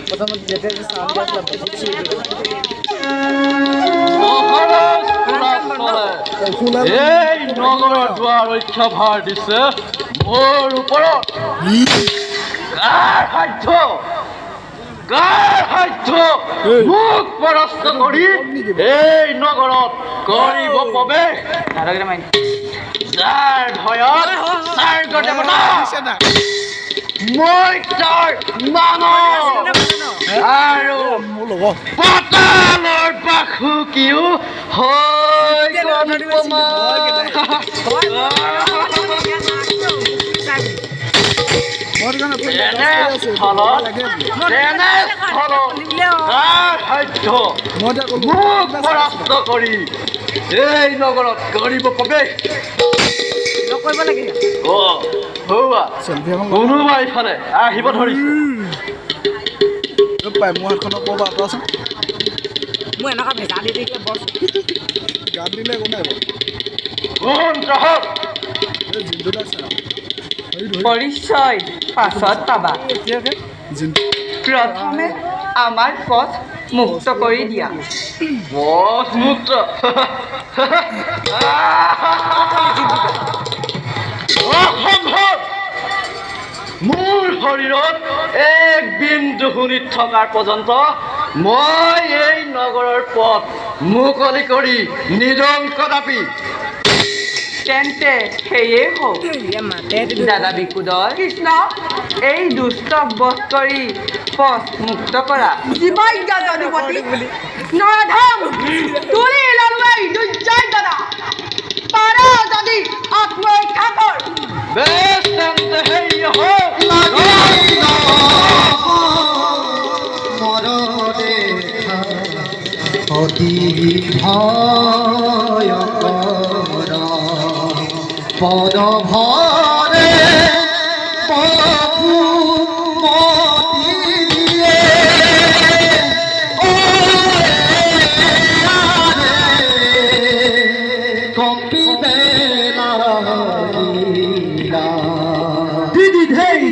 প্ৰথমত যেতে সাউন্ড আসলে বুঝছি এই নগৰৰ দুৱাৰ ৰক্ষা ভাৰ দিছে মোৰ ওপৰত সাধ্য মোক পৰাস্ত কৰি এই নগৰত কৰিব প্ৰৱেশ যাৰ ভয়ত স্বৰ্গ দেৱতা মই তাৰ মানৱ আৰু পাতালৰ পাখুকিও হয় মোক পৰাস্ত কৰি এই নগৰত কৰিব প্ৰৱেশ কোনোবা ইফালে আহিব ধৰিছে পাই মোৰ হাতখনক ক'বা আঁতৰাচোন মই এনেকুৱা ভেজা দি দিলে বৰ গান দিলে একো নাই পৰিচয় পাছত পাবা প্ৰথমে আমাৰ পথ মুক্ত কৰি দিয়া পথ মুক্ত অসম্ভৱ মোৰ শৰীৰত এক বিন্দু শুনিত থকাৰ পৰ্যন্ত মই এই নগৰৰ পথ মুকলি কৰি নিদম কদাপি তেন্তে সেয়ে হওক দাদা বিকুদৰ কৃষ্ণ এই দুষ্ট বধ কৰি পথ মুক্ত কৰা জীৱাই জাদুপতি নৰধাম তুলি ললুৱাই দুৰ্জয় দাদা পাৰ যদি আত্মৰক্ষা কৰ বেছ তেন্তে সেয়ে হওক অতি ভয়কৰ পদ ভৰে প্ৰভু মতি দিয়ে কম্পিবে নালীলা দিদি ধেই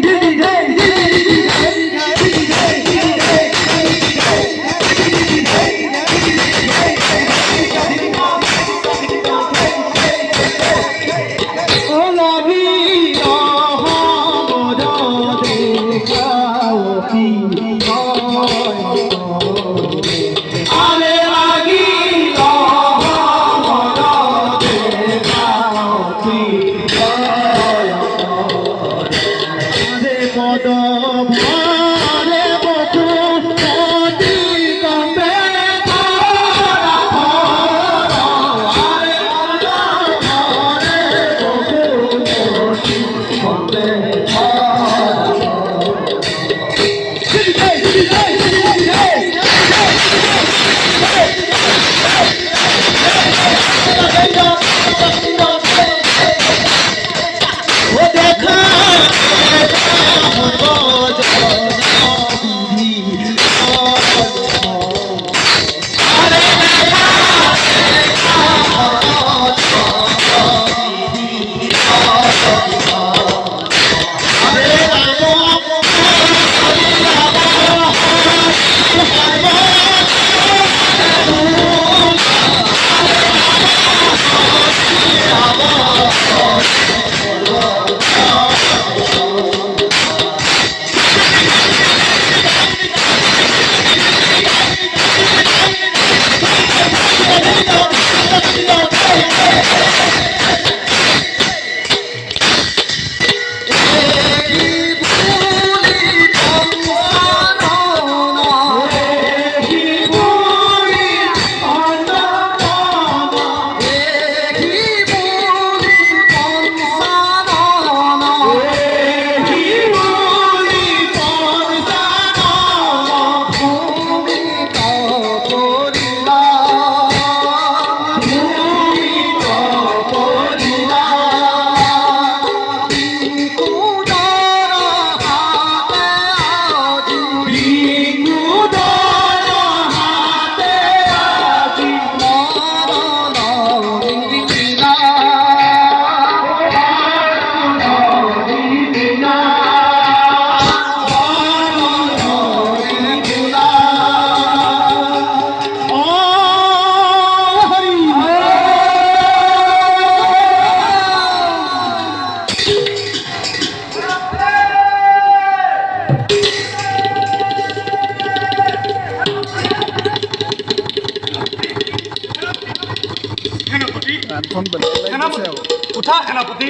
আচ্ছা সেনাপতি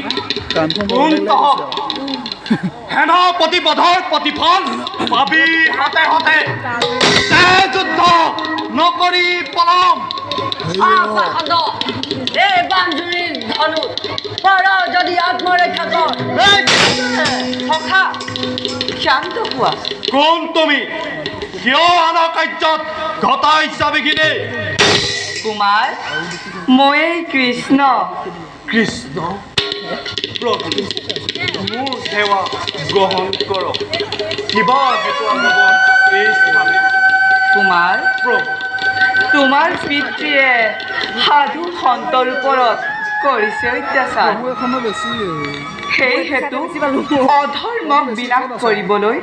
কোন তহক সেনাপতি বধৰ প্ৰতিফল পাবি হাতে হাতে যুদ্ধ নকৰি পলম পাখণ্ড এই বাঞ্জুৰিৰ ধনু পৰ যদি আত্মৰক্ষা কৰ সখা শান্ত হোৱা কোন তুমি কিয় আনৰ কাৰ্যত ঘটাইছা বিঘিনি কুমাৰ ময়েই কৃষ্ণ কৃষ্ণ প্ৰভু মোৰ সেৱা গ্ৰহণ কৰক কিবা হেতু হ'ব এই স্বামী কুমাৰ প্ৰভু তোমাৰ পিতৃয়ে সাধু সন্তৰ ওপৰত কৰিছে অত্যাচাৰ সেই হেতু অধৰ্মক বিনাশ কৰিবলৈ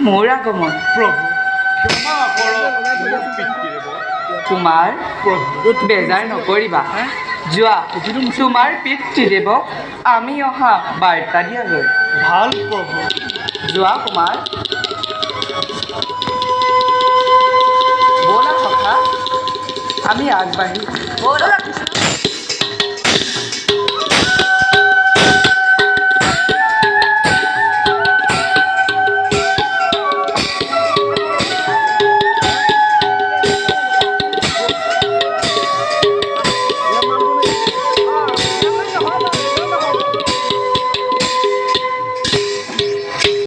মোৰ আগমন প্ৰভু ক্ষমা কৰক মোৰ পিতৃদেৱ কুমাৰ প্ৰভু বেজাৰ নকৰিবা যোৱা তোমাৰ পিতৃদেৱক আমি অহা বাৰ্তা দিয়াগৈ ভাল প্ৰভু যোৱা কুমাৰ ব'লা সখা আমি আগবাঢ়ি